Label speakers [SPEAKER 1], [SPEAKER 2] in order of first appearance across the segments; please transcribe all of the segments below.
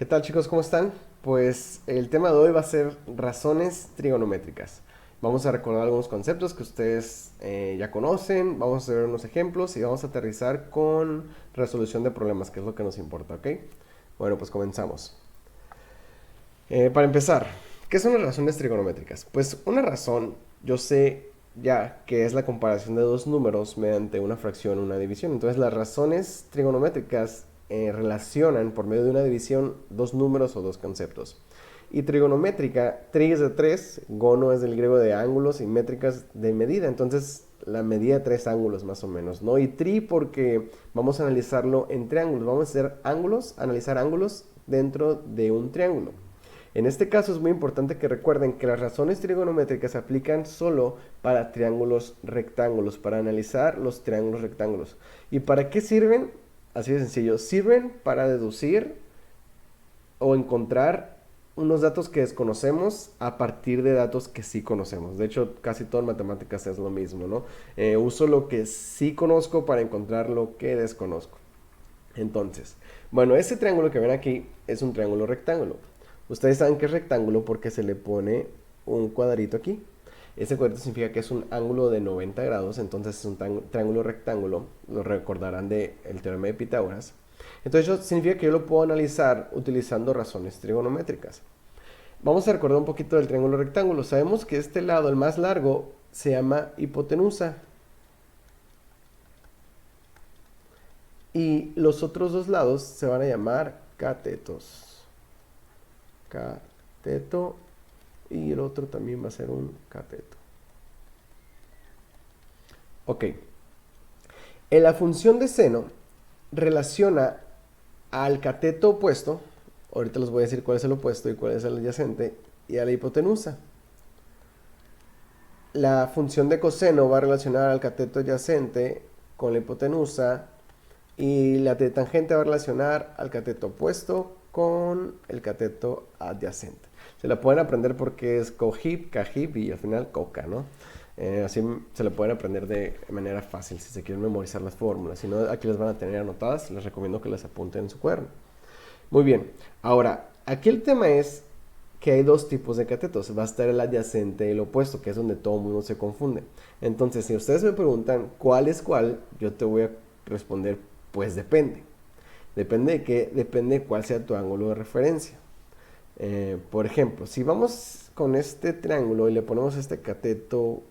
[SPEAKER 1] ¿Qué tal chicos? ¿Cómo están? Pues el tema de hoy va a ser razones trigonométricas. Vamos a recordar algunos conceptos que ustedes ya conocen, vamos a ver unos ejemplos y vamos a aterrizar con resolución de problemas, que es lo que nos importa, ¿ok? Bueno, pues comenzamos. Para empezar, ¿qué son las razones trigonométricas? Pues una razón, yo sé ya que es la comparación de dos números mediante una fracción o una división. Entonces las razones trigonométricas relacionan por medio de una división dos números o dos conceptos. Y trigonométrica, tri es de 3, gono es del griego de ángulos y métricas de medida. Entonces la medida de tres ángulos más o menos, ¿no? Y tri porque vamos a analizarlo en triángulos. Vamos a hacer ángulos, analizar ángulos dentro de un triángulo. En este caso es muy importante que recuerden que las razones trigonométricas se aplican solo para triángulos rectángulos, para analizar los triángulos rectángulos. ¿Y para qué sirven? Así de sencillo, sirven para deducir o encontrar unos datos que desconocemos a partir de datos que sí conocemos. De hecho, casi todo en matemáticas es lo mismo, ¿no? Uso lo que sí conozco para encontrar lo que desconozco. Entonces, bueno, ese triángulo que ven aquí es un triángulo rectángulo. Ustedes saben que es rectángulo porque se le pone un cuadrito aquí. Ese cuadrito significa que es un ángulo de 90 grados, entonces es un triángulo rectángulo. Lo recordarán del teorema de Pitágoras. Entonces eso significa que yo lo puedo analizar utilizando razones trigonométricas. Vamos a recordar un poquito del triángulo rectángulo. Sabemos que este lado, el más largo, se llama hipotenusa. Y los otros dos lados se van a llamar catetos. Cateto. Y el otro también va a ser un cateto. Ok. En la función de seno relaciona al cateto opuesto. Ahorita les voy a decir cuál es el opuesto y cuál es el adyacente. Y a la hipotenusa. La función de coseno va a relacionar al cateto adyacente con la hipotenusa. Y la de tangente va a relacionar al cateto opuesto con el cateto adyacente. Se la pueden aprender porque es cojib, cajib y al final coca, ¿no? Así se la pueden aprender de manera fácil si se quieren memorizar las fórmulas. Si no, aquí las van a tener anotadas. Les recomiendo que las apunten en su cuaderno. Muy bien. Ahora, aquí el tema es que hay dos tipos de catetos. Va a estar el adyacente y el opuesto, que es donde todo el mundo se confunde. Entonces, si ustedes me preguntan cuál es cuál, yo te voy a responder, pues depende. ¿Depende de qué? Depende de cuál sea tu ángulo de referencia. Por ejemplo, si vamos con este triángulo y le ponemos a este cateto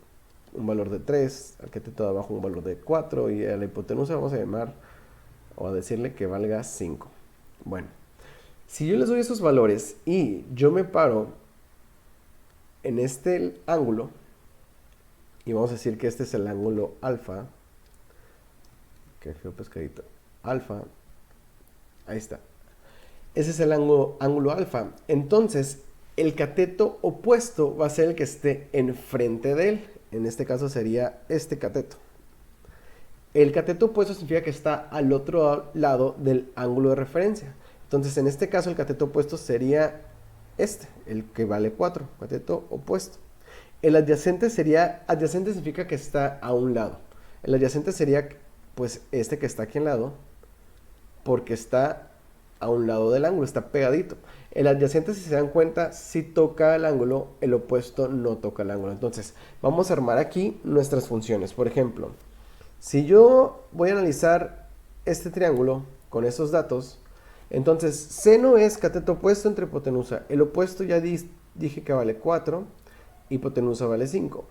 [SPEAKER 1] un valor de 3, al cateto de abajo un valor de 4 y a la hipotenusa vamos a llamar o a decirle que valga 5. Bueno, si yo les doy esos valores y yo me paro en este ángulo y vamos a decir que este es el ángulo alfa, que feo pescadito, alfa, ahí está. Ese es el ángulo alfa. Entonces, el cateto opuesto va a ser el que esté enfrente de él. En este caso sería este cateto. El cateto opuesto significa que está al otro lado del ángulo de referencia. Entonces, en este caso, el cateto opuesto sería este, el que vale 4, cateto opuesto. El adyacente sería, adyacente significa que está a un lado. El adyacente sería, pues, este que está aquí al lado, porque está a un lado del ángulo, está pegadito. El adyacente, si se dan cuenta, sí toca el ángulo, el opuesto no toca el ángulo. Entonces, vamos a armar aquí nuestras funciones. Por ejemplo, si yo voy a analizar este triángulo con esos datos, entonces seno es cateto opuesto entre hipotenusa. El opuesto ya dije que vale 4, hipotenusa vale 5.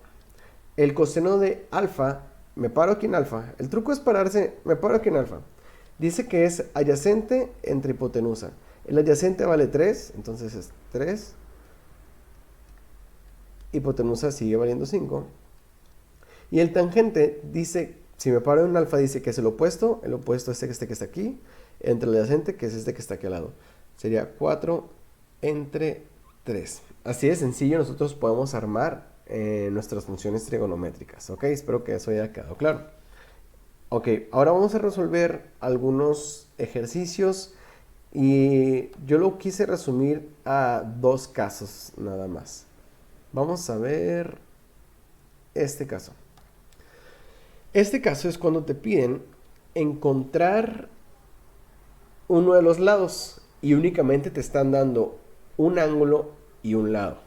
[SPEAKER 1] El coseno de alfa, me paro aquí en alfa. El truco es pararse, me paro aquí en alfa. Dice que es adyacente entre hipotenusa. El adyacente vale 3, entonces es 3. Hipotenusa sigue valiendo 5. Y el tangente dice, si me paro en un alfa, dice que es el opuesto es este que está aquí, entre el adyacente, que es este que está aquí al lado. Sería 4 entre 3. Así de sencillo nosotros podemos armar nuestras funciones trigonométricas. Ok, espero que eso haya quedado claro. Ok, ahora vamos a resolver algunos ejercicios y yo lo quise resumir a dos casos nada más. Vamos a ver este caso. Este caso es cuando te piden encontrar uno de los lados. y únicamente te están dando un ángulo y un lado.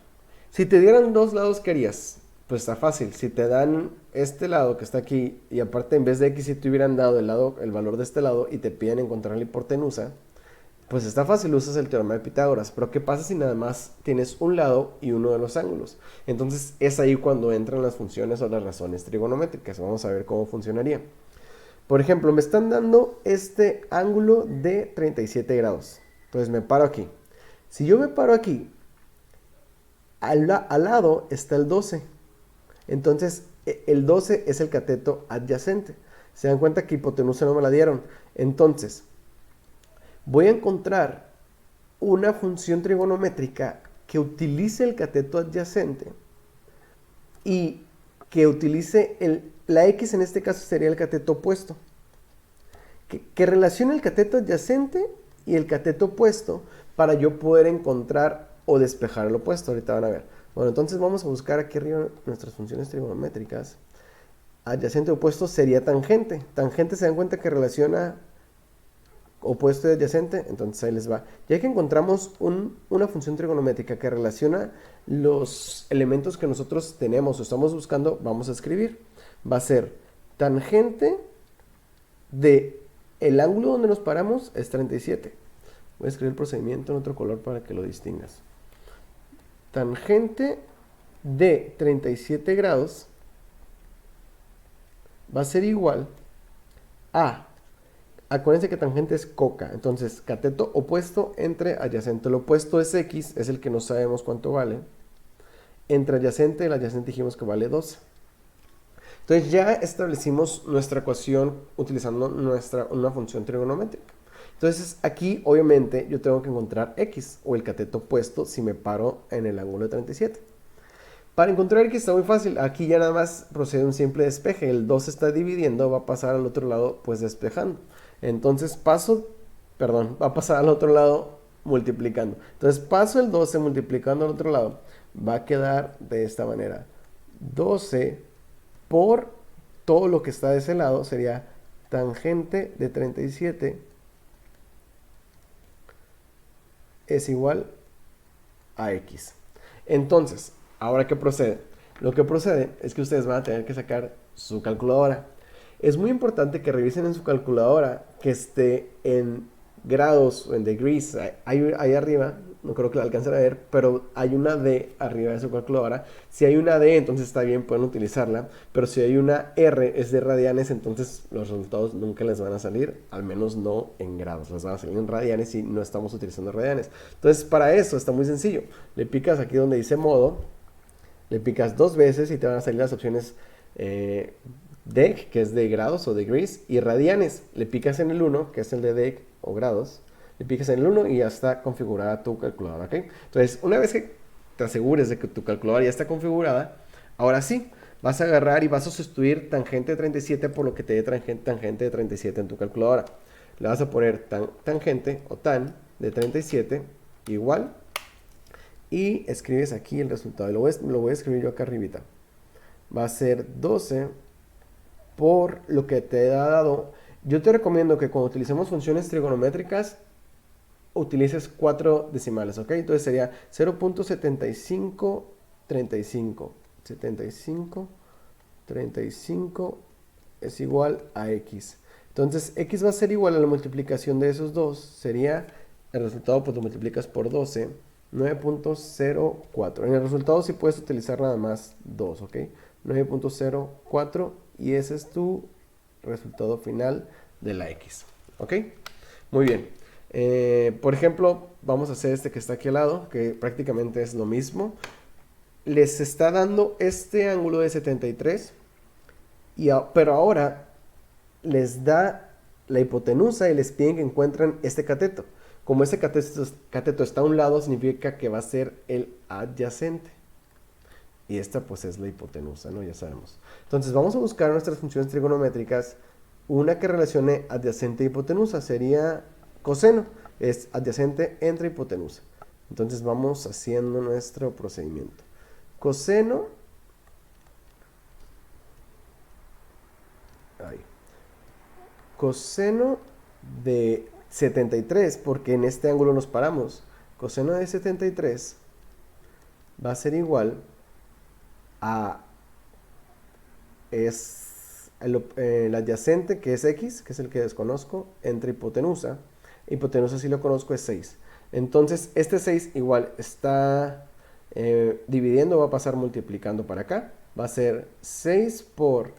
[SPEAKER 1] Si te dieran dos lados, ¿qué harías? Pues está fácil. Si te dan este lado que está aquí y aparte en vez de x si te hubieran dado el valor de este lado y te piden encontrar la hipotenusa, pues está fácil, usas el teorema de Pitágoras. Pero ¿qué pasa si nada más tienes un lado y uno de los ángulos? Entonces es ahí cuando entran las funciones o las razones trigonométricas. Vamos a ver cómo funcionaría. Por ejemplo, me están dando este ángulo de 37 grados. Entonces me paro aquí. Si yo me paro aquí, al lado está el 12. Entonces el 12 es el cateto adyacente. Se dan cuenta que hipotenusa no me la dieron. Entonces, voy a encontrar una función trigonométrica que utilice el cateto adyacente y que utilice la x, en este caso sería el cateto opuesto, que relacione el cateto adyacente y el cateto opuesto para yo poder encontrar o despejar el opuesto. Ahorita van a ver. Bueno, entonces vamos a buscar aquí arriba nuestras funciones trigonométricas. Adyacente opuesto sería tangente. Tangente, se dan cuenta que relaciona opuesto y adyacente, entonces ahí les va. Ya que encontramos una función trigonométrica que relaciona los elementos que nosotros tenemos o estamos buscando, vamos a escribir. Va a ser tangente de el ángulo donde nos paramos es 37. Voy a escribir el procedimiento en otro color para que lo distingas. Tangente de 37 grados va a ser igual a, acuérdense que tangente es coca, entonces cateto opuesto entre adyacente. El opuesto es x, es el que no sabemos cuánto vale. Entre adyacente, el adyacente dijimos que vale 12. Entonces ya establecimos nuestra ecuación utilizando una función trigonométrica. Entonces aquí obviamente yo tengo que encontrar x o el cateto opuesto si me paro en el ángulo de 37. Para encontrar x está muy fácil, aquí ya nada más procede un simple despeje, el 2 está dividiendo, va a pasar al otro lado pues despejando. Entonces va a pasar al otro lado multiplicando. Entonces paso el 12 multiplicando al otro lado, va a quedar de esta manera. 12 por todo lo que está de ese lado sería tangente de 37 es igual a x. Entonces, ¿ahora qué procede? Lo que procede es que ustedes van a tener que sacar su calculadora. Es muy importante que revisen en su calculadora que esté en grados o en degrees. Ahí arriba, no creo que la alcancen a ver, pero hay una D arriba de su calculadora. Si hay una D, entonces está bien, pueden utilizarla. Pero si hay una R, es de radianes, entonces los resultados nunca les van a salir, al menos no en grados. Les van a salir en radianes y no estamos utilizando radianes. Entonces, para eso está muy sencillo. Le picas aquí donde dice modo, le picas dos veces y te van a salir las opciones deg, que es de grados o degrees, y radianes. Le picas en el 1, que es el de deg o grados, le picas en el 1 y ya está configurada tu calculadora, ¿ok? Entonces, una vez que te asegures de que tu calculadora ya está configurada, ahora sí, vas a agarrar y vas a sustituir tangente de 37 por lo que te dé tangente de 37 en tu calculadora. Le vas a poner tangente o tan de 37 igual y escribes aquí el resultado. Lo voy a escribir yo acá arribita. Va a ser 12 por lo que te ha dado. Yo te recomiendo que cuando utilicemos funciones trigonométricas utilices 4 decimales, ¿ok? Entonces sería 0.7535. 35 es igual a x. Entonces x va a ser igual a la multiplicación de esos dos. Sería el resultado, pues lo multiplicas por 12. 9.04. En el resultado sí puedes utilizar nada más 2, ¿ok? 9.04 y ese es tu resultado final de la x, ¿ok? Muy bien. Por ejemplo, vamos a hacer este que está aquí al lado, que prácticamente es lo mismo. Les está dando este ángulo de 73, pero ahora les da la hipotenusa y les piden que encuentren este cateto. Como ese cateto está a un lado, significa que va a ser el adyacente. Y esta pues es la hipotenusa, ¿no? Ya sabemos. Entonces vamos a buscar nuestras funciones trigonométricas. Una que relacione adyacente e hipotenusa sería coseno. Es adyacente entre hipotenusa. Entonces vamos haciendo nuestro procedimiento. Coseno. Coseno de 73, porque en este ángulo nos paramos. Coseno de 73 va a ser igual a el adyacente, que es x, que es el que desconozco, entre hipotenusa. Hipotenusa, si lo conozco, es 6. Entonces, este 6 igual está dividiendo, va a pasar multiplicando para acá. Va a ser 6 por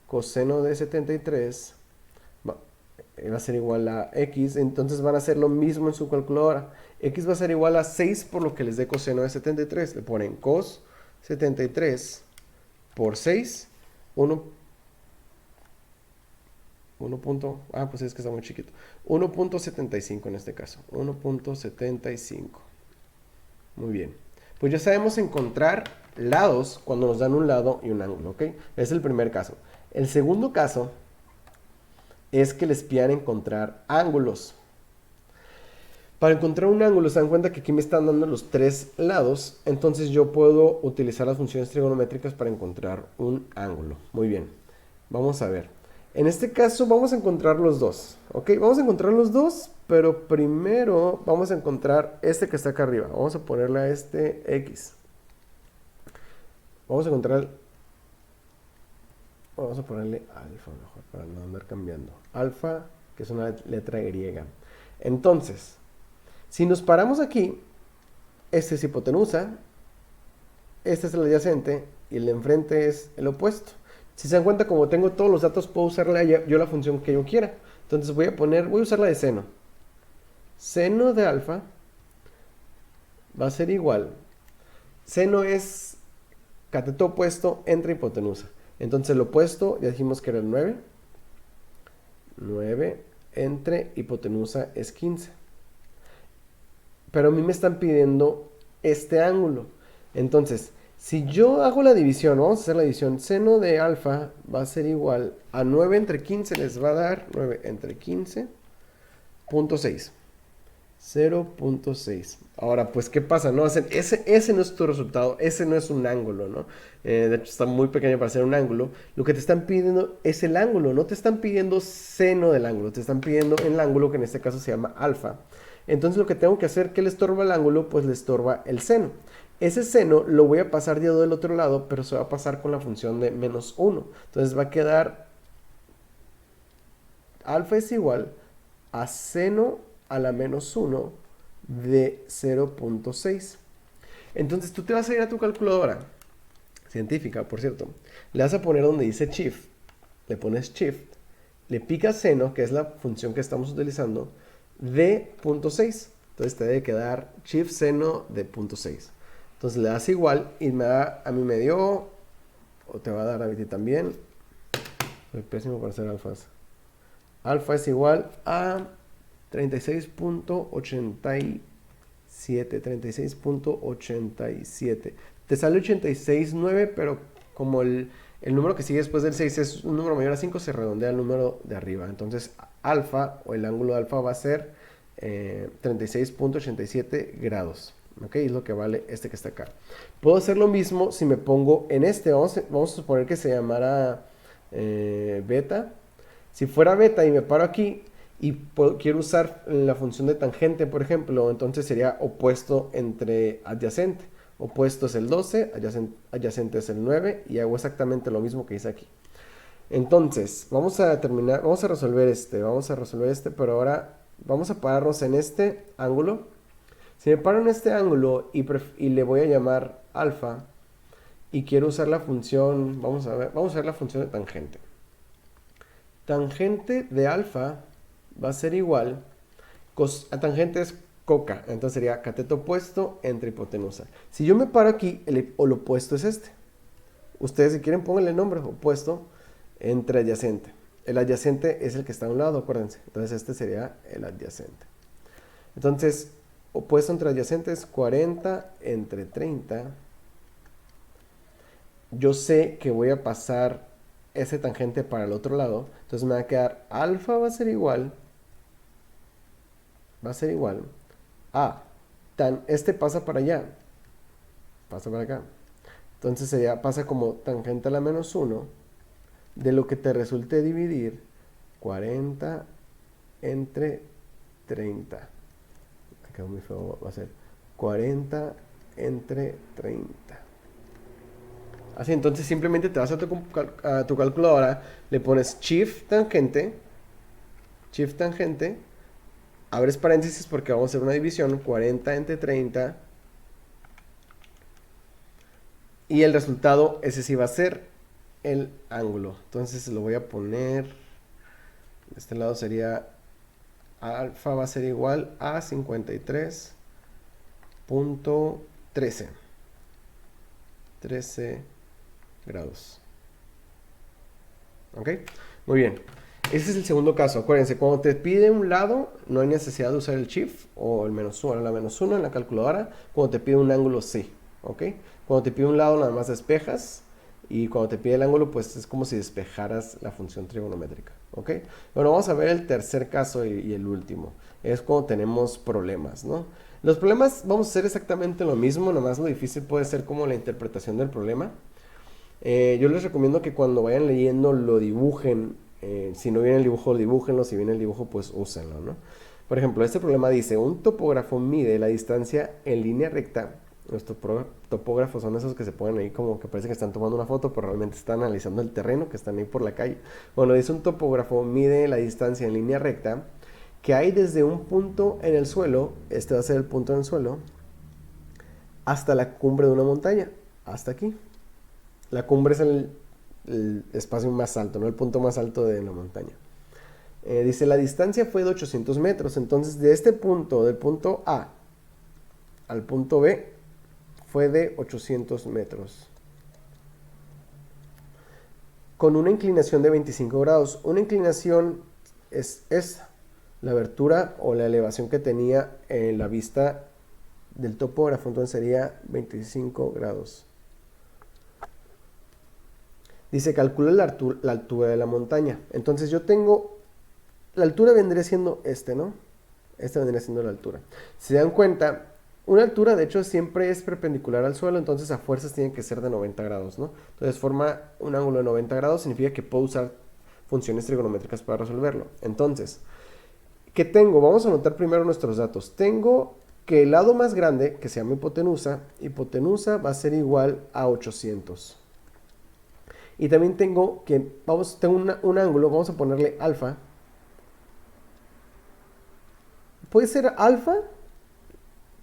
[SPEAKER 1] coseno de 73, va a ser igual a x. Entonces van a hacer lo mismo en su calculadora. X va a ser igual a 6 por lo que les dé coseno de 73. Le ponen cos 73 por 6, 1 pues es que está muy chiquito. 1.75 en este caso. 1.75. Muy bien. Pues ya sabemos encontrar lados cuando nos dan un lado y un ángulo, ¿ok? Es el primer caso. El segundo caso es que les pidan encontrar ángulos. Para encontrar un ángulo, se dan cuenta que aquí me están dando los tres lados, entonces yo puedo utilizar las funciones trigonométricas para encontrar un ángulo. Muy bien, vamos a ver. En este caso vamos a encontrar los dos, ¿ok? Vamos a encontrar los dos, pero primero vamos a encontrar este que está acá arriba. Vamos a ponerle a este X. Vamos a ponerle alfa mejor, para no andar cambiando. Alfa, que es una letra griega. Entonces, si nos paramos aquí, este es hipotenusa, este es el adyacente y el de enfrente es el opuesto. Si se dan cuenta, como tengo todos los datos, puedo usarle yo la función que yo quiera. Entonces voy a usar la de seno. Seno de alfa va a ser igual. Seno es cateto opuesto entre hipotenusa. Entonces el opuesto, ya dijimos que era el 9. 9 entre hipotenusa es 15. Pero a mí me están pidiendo este ángulo. Entonces, si yo hago la división, vamos a hacer la división, seno de alfa va a ser igual a 9 entre 15, les va a dar 9 entre 15, 0.6. 0.6. Ahora, pues, ¿qué pasa? ¿No? Ese no es tu resultado, ese no es un ángulo, ¿no? De hecho, está muy pequeño para ser un ángulo. Lo que te están pidiendo es el ángulo, no te están pidiendo seno del ángulo, te están pidiendo el ángulo, que en este caso se llama alfa. Entonces lo que tengo que hacer, ¿qué le estorba el ángulo? Pues le estorba el seno. Ese seno lo voy a pasar yo del otro lado, pero se va a pasar con la función de menos 1. Entonces va a quedar alfa es igual a seno a la menos 1 de 0.6. Entonces tú te vas a ir a tu calculadora, científica, por cierto. Le vas a poner donde dice shift. Le pones shift. Le picas seno, que es la función que estamos utilizando, de 0.6. Entonces te debe quedar shift seno de 0.6. Entonces le das igual y a mí me dio, o te va a dar a ti también. Soy pésimo para hacer alfas. Alfa es igual a 36.87. 36.87. Te sale 86.9, pero como el número que sigue después del 6 es un número mayor a 5, se redondea el número de arriba. Entonces, alfa, o el ángulo de alfa, va a ser 36.87 grados. ¿Ok? Es lo que vale este que está acá. Puedo hacer lo mismo si me pongo en este. Vamos a suponer que se llamara beta. Si fuera beta y me paro aquí y quiero usar la función de tangente, por ejemplo, entonces sería opuesto entre adyacente. Opuesto es el 12, adyacente es el 9, y hago exactamente lo mismo que hice aquí. Entonces, vamos a resolver este, pero ahora vamos a pararnos en este ángulo. Si me paro en este ángulo y le voy a llamar alfa, y quiero usar la función, vamos a ver la función de tangente. Tangente de alfa va a ser igual, a tangente es coca, entonces sería cateto opuesto entre hipotenusa. Si yo me paro aquí, el opuesto es este. Ustedes, si quieren, pónganle nombre, opuesto entre adyacente. El adyacente es el que está a un lado, acuérdense. Entonces este sería el adyacente. Entonces, opuesto entre adyacente es 40 entre 30. Yo sé que voy a pasar ese tangente para el otro lado. Entonces me va a quedar alfa va a ser igual a este pasa para allá, pasa para acá. Entonces pasa como tangente a la menos 1 de lo que te resulte dividir 40 entre 30. Acá muy feo, va a ser 40 entre 30. Así, entonces simplemente te vas a tu calculadora, le pones Shift tangente, abres paréntesis porque vamos a hacer una división, 40 entre 30, y el resultado, ese sí va a ser el ángulo. Entonces lo voy a poner, de este lado sería, alfa va a ser igual a 53.13. 13 grados. ¿Ok? Muy bien. Ese es el segundo caso. Acuérdense, cuando te pide un lado, no hay necesidad de usar el shift o el -1, la -1 en la calculadora. Cuando te pide un ángulo, sí. ¿Ok? Cuando te pide un lado, nada más despejas. Y cuando te pide el ángulo, pues es como si despejaras la función trigonométrica. ¿Ok? Bueno, vamos a ver el tercer caso y el último. Es cuando tenemos problemas, ¿no? Los problemas vamos a hacer exactamente lo mismo, nomás lo difícil puede ser como la interpretación del problema. Yo les recomiendo que cuando vayan leyendo lo dibujen. Si no viene el dibujo, dibújenlo. Si viene el dibujo, pues úsenlo, ¿no? Por ejemplo, este problema dice, un topógrafo mide la distancia en línea recta. Los topógrafos son esos que se ponen ahí como que parece que están tomando una foto, pero realmente están analizando el terreno, que están ahí por la calle. Bueno, dice un topógrafo mide la distancia en línea recta que hay desde un punto en el suelo, este va a ser el punto en el suelo, hasta la cumbre de una montaña, hasta aquí. La cumbre es el espacio más alto, ¿no? El punto más alto de la montaña. Dice, la distancia fue de 800 metros. Entonces, de este punto, del punto A al punto B, fue de 800 metros. Con una inclinación de 25 grados. Una inclinación es la abertura o la elevación que tenía en la vista del topógrafo. Entonces sería 25 grados. Dice, calcula la altura de la montaña. Entonces yo tengo, la altura vendría siendo ¿no? Esta vendría siendo la altura. Si se dan cuenta, una altura de hecho siempre es perpendicular al suelo, entonces a fuerzas tiene que ser de 90 grados, ¿no? Entonces forma un ángulo de 90 grados, significa que puedo usar funciones trigonométricas para resolverlo. Entonces, ¿qué tengo? Vamos a anotar primero nuestros datos. Tengo que el lado más grande, que se llama hipotenusa va a ser igual a 800. Y también tengo un ángulo, vamos a ponerle alfa. Puede ser alfa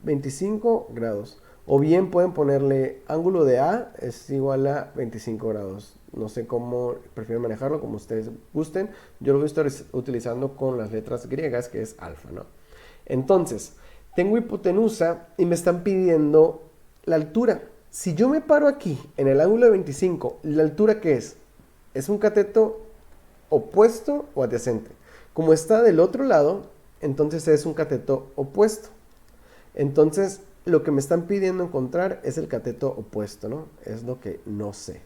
[SPEAKER 1] 25 grados. O bien pueden ponerle ángulo de A es igual a 25 grados. No sé cómo prefieren manejarlo, como ustedes gusten. Yo lo voy a estar utilizando con las letras griegas, que es alfa, ¿no? Entonces, tengo hipotenusa y me están pidiendo la altura. Si yo me paro aquí, en el ángulo de 25, ¿la altura qué es? ¿Es un cateto opuesto o adyacente? Como está del otro lado, entonces es un cateto opuesto. Entonces, lo que me están pidiendo encontrar es el cateto opuesto, ¿no? Es lo que no sé.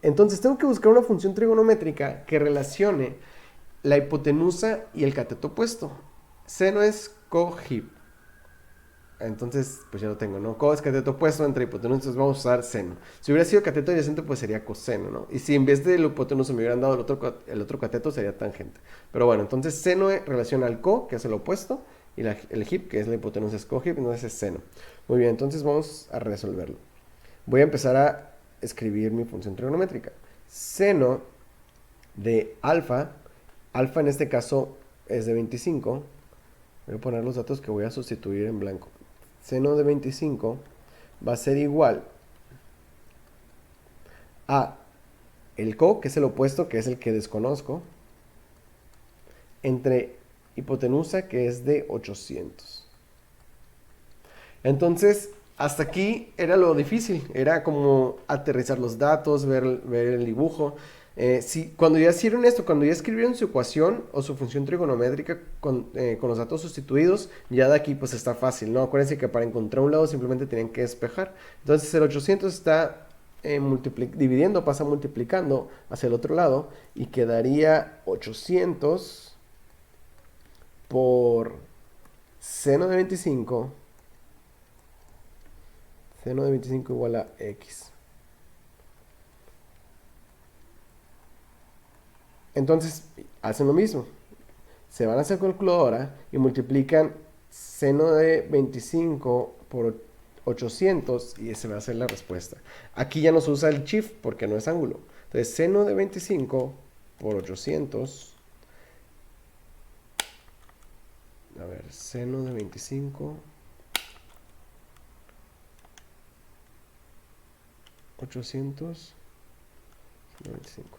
[SPEAKER 1] Entonces, tengo que buscar una función trigonométrica que relacione la hipotenusa y el cateto opuesto. Seno es cohib. Entonces, pues ya lo tengo, ¿no? Co es cateto opuesto entre hipotenusa, entonces vamos a usar seno. Si hubiera sido cateto adyacente, pues sería coseno, ¿no? Y si en vez del hipotenusa me hubieran dado el otro cateto, sería tangente. Pero bueno, entonces seno relaciona al co, que es el opuesto, y el hip, que es la hipotenusa, es cohib, entonces es seno. Muy bien, entonces vamos a resolverlo. Voy a empezar a escribir mi función trigonométrica. Seno de alfa en este caso es de 25. Voy a poner los datos que voy a sustituir en blanco. Seno de 25 va a ser igual a el co, que es el opuesto, que es el que desconozco, entre hipotenusa, que es de 800. Entonces, hasta aquí era lo difícil, era como aterrizar los datos, ver el dibujo. Cuando ya hicieron esto, cuando ya escribieron su ecuación o su función trigonométrica con los datos sustituidos, ya de aquí pues está fácil, ¿no? Acuérdense que para encontrar un lado simplemente tienen que despejar. Entonces el 800 está dividiendo, pasa multiplicando hacia el otro lado y quedaría 800 por seno de 25. Seno de 25 igual a x. Entonces, hacen lo mismo. se van a hacer calculadora y multiplican seno de 25 por 800 y esa va a ser la respuesta. Aquí ya no se usa el shift porque no es ángulo. Entonces, seno de 25 por 800. A ver, seno de 25. 800. 25.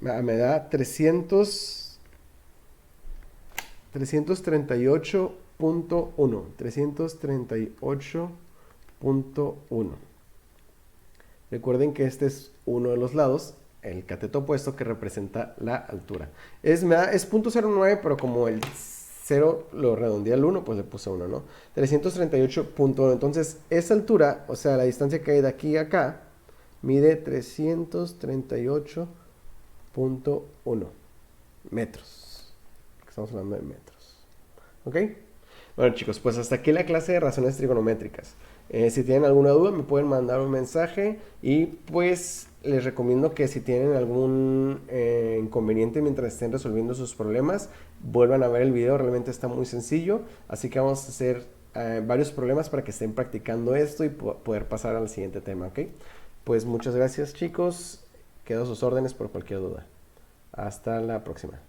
[SPEAKER 1] Me da 338.1. 338.1. Recuerden que este es uno de los lados, el cateto opuesto que representa la altura. Es 0.09, pero como el 0 lo redondeé al 1, pues le puse 1, ¿no? 338.1. Entonces, esa altura, o sea, la distancia que hay de aquí a acá, mide 338.1 metros. Estamos hablando de metros. ¿Ok? Bueno, chicos, pues hasta aquí la clase de razones trigonométricas. Si tienen alguna duda, me pueden mandar un mensaje y pues les recomiendo que si tienen algún inconveniente mientras estén resolviendo sus problemas, vuelvan a ver el video, realmente está muy sencillo, así que vamos a hacer varios problemas para que estén practicando esto y poder pasar al siguiente tema, ¿ok? Pues muchas gracias, chicos, quedo a sus órdenes por cualquier duda. Hasta la próxima.